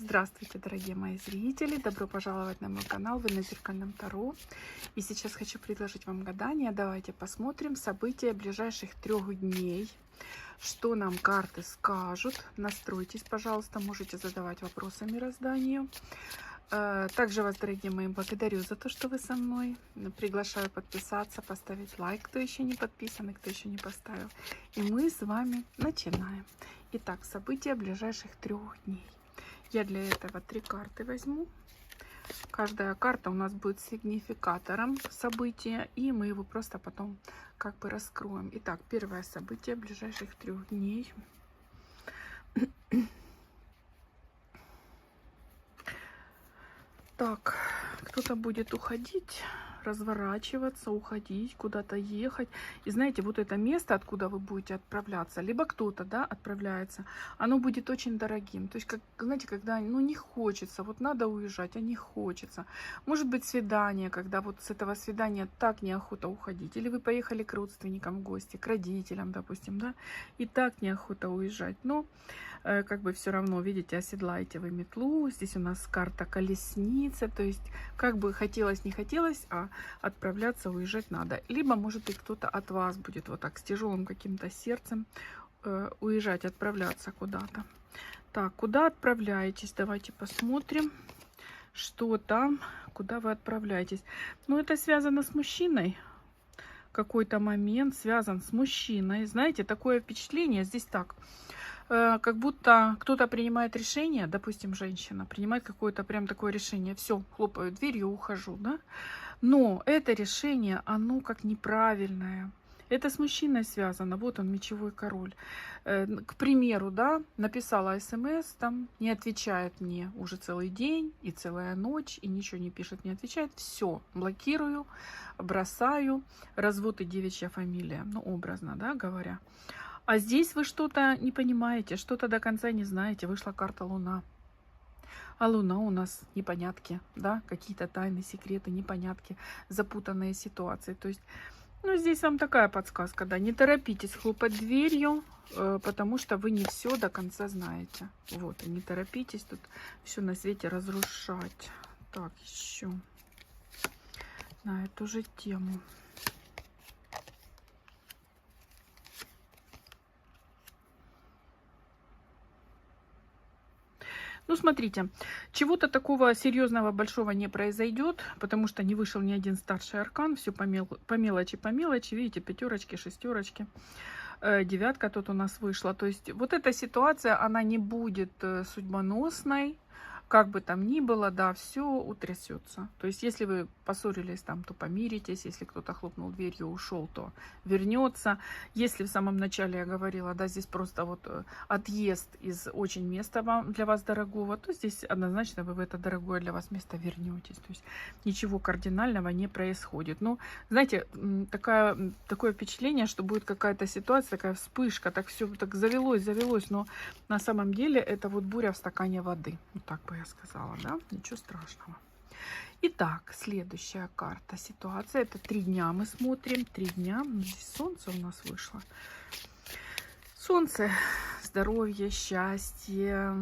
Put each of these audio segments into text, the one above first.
Здравствуйте, дорогие мои зрители! Добро пожаловать на мой канал. Вы на Зеркальном Таро. И сейчас хочу предложить вам гадание. Давайте посмотрим события ближайших 3 дней. Что нам карты скажут. Настройтесь, пожалуйста. Можете задавать вопросы мирозданию. Также вас, дорогие мои, благодарю за то, что вы со мной. Приглашаю подписаться, поставить лайк, кто еще не подписан и кто еще не поставил. И мы с вами начинаем. Итак, события ближайших 3 дней. Я для этого 3 карты возьму. Каждая карта у нас будет сигнификатором события, и мы его просто потом как бы раскроем. Итак, первое событие ближайших 3 дней. Так, кто-то будет уходить, разворачиваться, уходить, куда-то ехать. И знаете, вот это место, откуда вы будете отправляться, либо кто-то, да, отправляется, оно будет очень дорогим. То есть, как, знаете, когда, ну, не хочется, вот надо уезжать, а не хочется. Может быть, свидание, когда вот с этого свидания так неохота уходить. Или вы поехали к родственникам в гости, к родителям, допустим, да, и так неохота уезжать. Но как бы все равно, видите, оседлаете вы метлу. Здесь у нас карта колесницы, то есть как бы хотелось, не хотелось, а отправляться, уезжать надо. Либо, может быть, кто-то от вас будет вот так с тяжелым каким-то сердцем уезжать, отправляться куда-то. Так, куда отправляетесь? Давайте посмотрим, что там, куда вы отправляетесь. Ну, это связано с мужчиной. Какой-то момент связан с мужчиной. Знаете, такое впечатление здесь так. Как будто кто-то принимает решение, допустим, женщина принимает какое-то прям такое решение, все, хлопаю дверью, ухожу, да? Но это решение, оно как неправильное. Это с мужчиной связано. Вот он, мечевой король. К примеру, да, написала смс, там, не отвечает мне уже целый день и целая ночь, и ничего не пишет, не отвечает. Все, блокирую, бросаю. Развод и девичья фамилия, ну, образно, да, говоря. А здесь вы что-то не понимаете, что-то до конца не знаете. Вышла карта Луна. А Луна у нас непонятки, да, какие-то тайны, секреты, непонятки, запутанные ситуации. То есть, ну, здесь вам такая подсказка, да, не торопитесь хлопать дверью, потому что вы не все до конца знаете. Вот, и не торопитесь тут все на свете разрушать. Так, еще на эту же тему. Ну, смотрите, чего-то такого серьезного, большого не произойдет, потому что не вышел ни один старший аркан, все по мелочи, видите, пятерочки, шестерочки, девятка тут у нас вышла. То есть вот эта ситуация, она не будет судьбоносной, как бы там ни было, да, все утрясется. То есть если вы поссорились там, то помиритесь, если кто-то хлопнул дверью, ушел, то вернется. Если в самом начале я говорила, да, здесь просто вот отъезд из очень места для вас дорогого, то здесь однозначно вы в это дорогое для вас место вернетесь. То есть ничего кардинального не происходит. Но, знаете, такое впечатление, что будет какая-то ситуация, такая вспышка, так все так завелось, но на самом деле это вот буря в стакане воды. Вот так бы я сказала, да? Ничего страшного. Итак, следующая карта. Ситуация. Это 3 дня мы смотрим. 3 дня. Здесь солнце у нас вышло. Солнце, здоровье, счастье,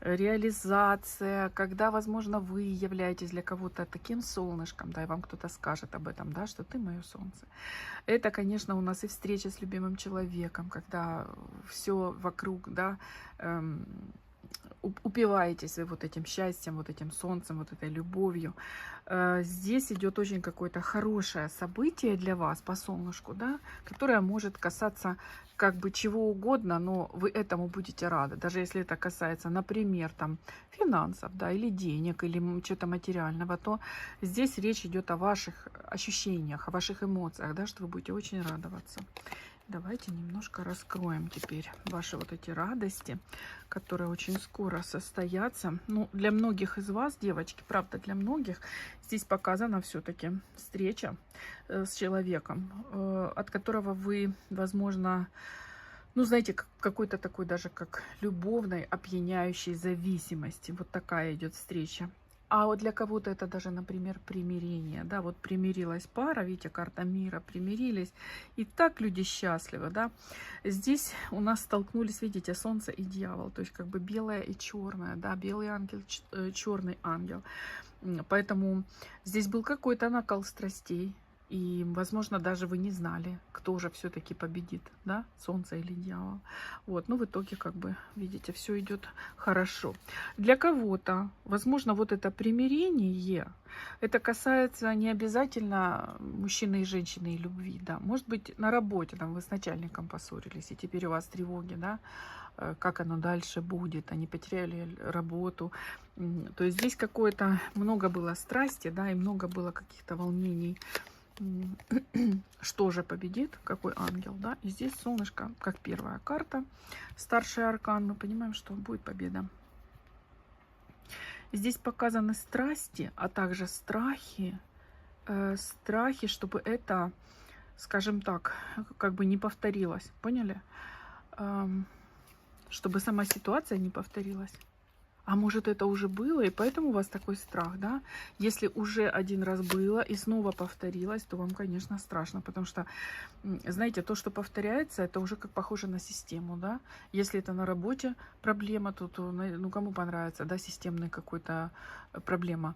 реализация, когда, возможно, вы являетесь для кого-то таким солнышком, да, и вам кто-то скажет об этом, да, что ты мое солнце. Это, конечно, у нас и встреча с любимым человеком, когда все вокруг, да, упиваетесь вы вот этим счастьем, вот этим солнцем, вот этой любовью. Здесь идет очень какое-то хорошее событие для вас по солнышку, да, которое может касаться как бы чего угодно, но вы этому будете рады. Даже если это касается, например, там финансов, да, или денег, или чего-то материального, то здесь речь идет о ваших ощущениях, о ваших эмоциях, да, что вы будете очень радоваться. Давайте немножко раскроем теперь ваши вот эти радости, которые очень скоро состоятся. Ну, для многих из вас, девочки, правда, для многих здесь показана все-таки встреча с человеком, от которого вы, возможно, ну, знаете, какой-то такой даже как любовной, опьяняющей зависимости. Вот такая идет встреча. А вот для кого-то это даже, например, примирение, да, вот примирилась пара, видите, карта мира, примирились, и так люди счастливы, да. Здесь у нас столкнулись, видите, солнце и дьявол, то есть как бы белое и черное, да, белый ангел, черный ангел. Поэтому здесь был какой-то накал страстей. И, возможно, даже вы не знали, кто же все-таки победит, да, солнце или дьявол. Вот, ну, в итоге, как бы, видите, все идет хорошо. Для кого-то, возможно, вот это примирение, это касается не обязательно мужчины и женщины и любви, да. Может быть, на работе, там, вы с начальником поссорились, и теперь у вас тревоги, да, как оно дальше будет, они потеряли работу. То есть здесь какое-то, много было страсти, да, и много было каких-то волнений. Что же победит, какой ангел, да, и здесь солнышко, как первая карта, старший аркан, мы понимаем, что будет победа. Здесь показаны страсти, а также страхи, страхи, чтобы это, скажем так, как бы не повторилось, поняли? Чтобы сама ситуация не повторилась. А может, это уже было, и поэтому у вас такой страх, да? Если уже один раз было и снова повторилось, то вам, конечно, страшно, потому что, знаете, то, что повторяется, это уже как похоже на систему, да? Если это на работе проблема, то ну, кому понравится, да, системная какой-то проблема.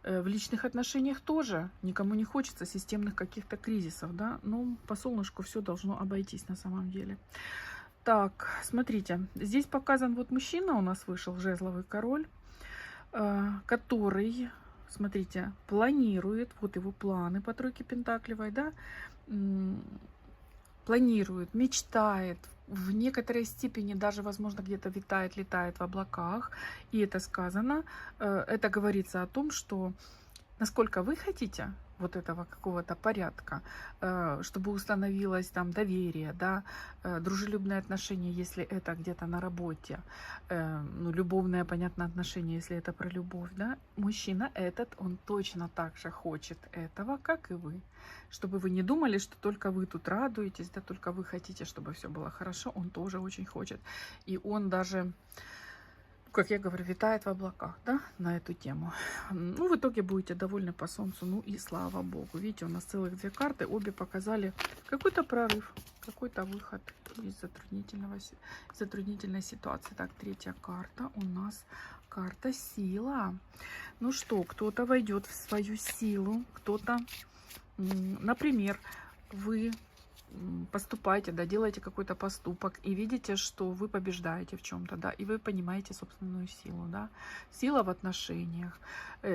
В личных отношениях тоже никому не хочется системных каких-то кризисов, да? Но по солнышку все должно обойтись на самом деле. Так, смотрите, здесь показан вот мужчина у нас вышел, жезловый король, который, смотрите, планирует, вот его планы по тройке пентаклевой, да, планирует, мечтает, в некоторой степени даже, возможно, где-то витает, летает в облаках, и это сказано, это говорится о том, что насколько вы хотите вот этого какого-то порядка, чтобы установилось там доверие, да, дружелюбные отношения, если это где-то на работе, ну, любовное, понятно, отношение, если это про любовь, да, мужчина этот, он точно так же хочет этого, как и вы. Чтобы вы не думали, что только вы тут радуетесь, да, только вы хотите, чтобы все было хорошо, он тоже очень хочет. И он даже, как я говорю, витает в облаках, да, на эту тему. Ну, в итоге будете довольны по солнцу, ну и слава богу. Видите, у нас целых две карты, обе показали какой-то прорыв, какой-то выход из затруднительной ситуации. Так, третья карта у нас карта сила. Ну что, кто-то войдет в свою силу, кто-то, например, вы поступаете, да, делаете какой-то поступок и видите, что вы побеждаете в чем-то, да, и вы понимаете собственную силу, да, сила в отношениях,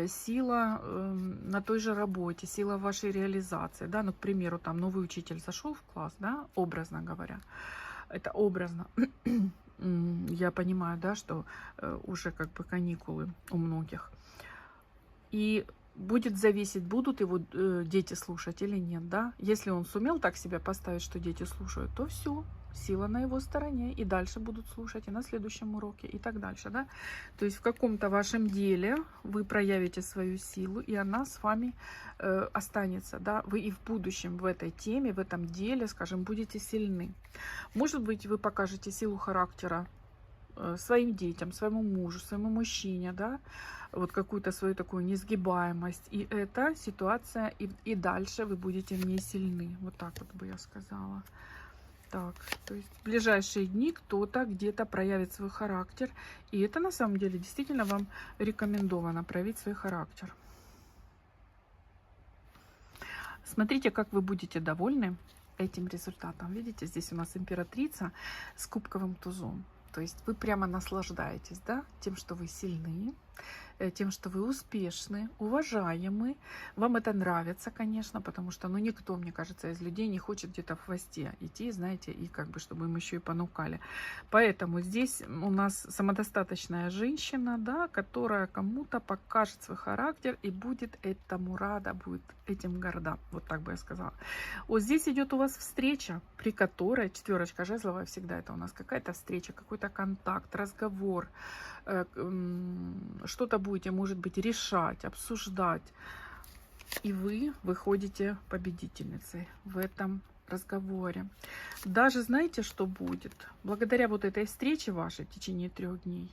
сила на той же работе, сила в вашей реализации, да, ну, к примеру, там новый учитель зашел в класс, да, образно говоря, это образно, я понимаю, да, что уже как бы каникулы у многих, и будет зависеть, будут его дети слушать или нет, да. Если он сумел так себя поставить, что дети слушают, то все, сила на его стороне, и дальше будут слушать, и на следующем уроке, и так дальше, да. То есть в каком-то вашем деле вы проявите свою силу, и она с вами останется, да. Вы и в будущем в этой теме, в этом деле, скажем, будете сильны. Может быть, вы покажете силу характера своим детям, своему мужу, своему мужчине, да, вот какую-то свою такую несгибаемость. И эта ситуация, и дальше вы будете в ней сильны. Вот так вот бы я сказала. Так, то есть в ближайшие дни кто-то где-то проявит свой характер. И это на самом деле действительно вам рекомендовано проявить свой характер. Смотрите, как вы будете довольны этим результатом. Видите, здесь у нас императрица с кубковым тузом. То есть вы прямо наслаждаетесь, да, тем, что вы сильны, тем, что вы успешны, уважаемы. Вам это нравится, конечно, потому что, ну, никто, мне кажется, из людей не хочет где-то в хвосте идти, знаете, и как бы, чтобы им еще и понукали. Поэтому здесь у нас самодостаточная женщина, да, которая кому-то покажет свой характер и будет этому рада, будет этим горда. Вот так бы я сказала. Вот здесь идет у вас встреча, при которой четверочка жезловая всегда это у нас какая-то встреча, какой-то контакт, разговор, что-то будете, может быть, решать, обсуждать. И вы выходите победительницей в этом разговоре. Даже знаете, что будет? Благодаря вот этой встрече вашей в течение 3 дней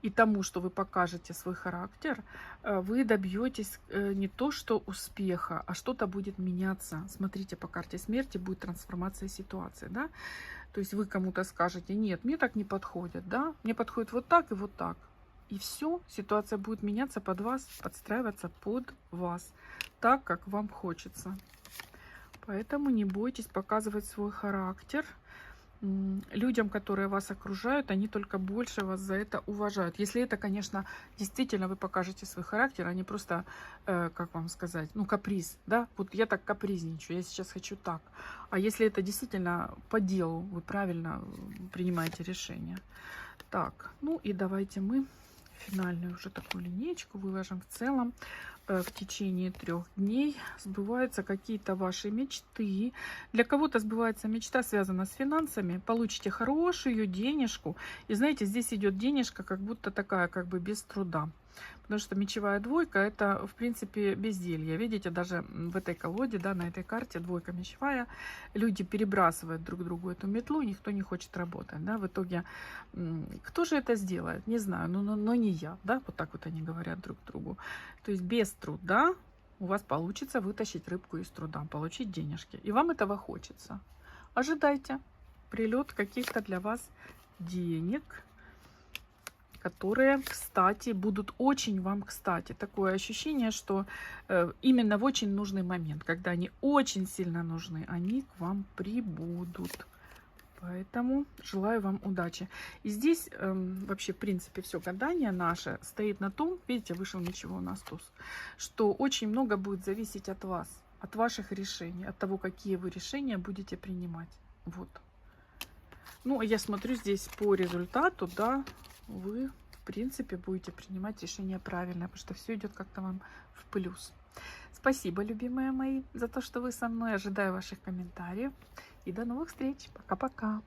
и тому, что вы покажете свой характер, вы добьетесь не то, что успеха, а что-то будет меняться. Смотрите, по карте смерти будет трансформация ситуации, да? То есть вы кому-то скажете: нет, мне так не подходит, да? Мне подходит вот так и вот так. И все, ситуация будет меняться под вас, подстраиваться под вас, так, как вам хочется. Поэтому не бойтесь показывать свой характер. Людям, которые вас окружают, они только больше вас за это уважают. Если это, конечно, действительно вы покажете свой характер, а не просто, как вам сказать, ну, каприз, да? Вот я так капризничаю, я сейчас хочу так. А если это действительно по делу, вы правильно принимаете решение. Так, ну и давайте мы финальную уже такую линеечку выложим. В целом в течение 3 дней сбываются какие-то ваши мечты. Для кого-то сбывается мечта, связана с финансами. Получите хорошую денежку. И знаете, здесь идет денежка как будто такая, как бы без труда. Потому что мечевая двойка — это, в принципе, безделье. Видите, даже в этой колоде, да, на этой карте двойка мечевая. Люди перебрасывают друг другу эту метлу, никто не хочет работать. Да? В итоге, кто же это сделает? Не знаю, но не я. Да? Вот так вот они говорят друг другу. То есть без труда у вас получится вытащить рыбку из труда, получить денежки. И вам этого хочется. Ожидайте прилет каких-то для вас денег, которые, кстати, будут очень вам кстати. Такое ощущение, что именно в очень нужный момент, когда они очень сильно нужны, они к вам прибудут. Поэтому желаю вам удачи. И здесь вообще, в принципе, все гадание наше стоит на том, видите, вышел ничего у нас туз, что очень много будет зависеть от вас, от ваших решений, от того, какие вы решения будете принимать. Вот. Ну, я смотрю здесь по результату, да, вы, в принципе, будете принимать решение правильно, потому что все идет как-то вам в плюс. Спасибо, любимые мои, за то, что вы со мной. Ожидаю ваших комментариев. И до новых встреч. Пока-пока.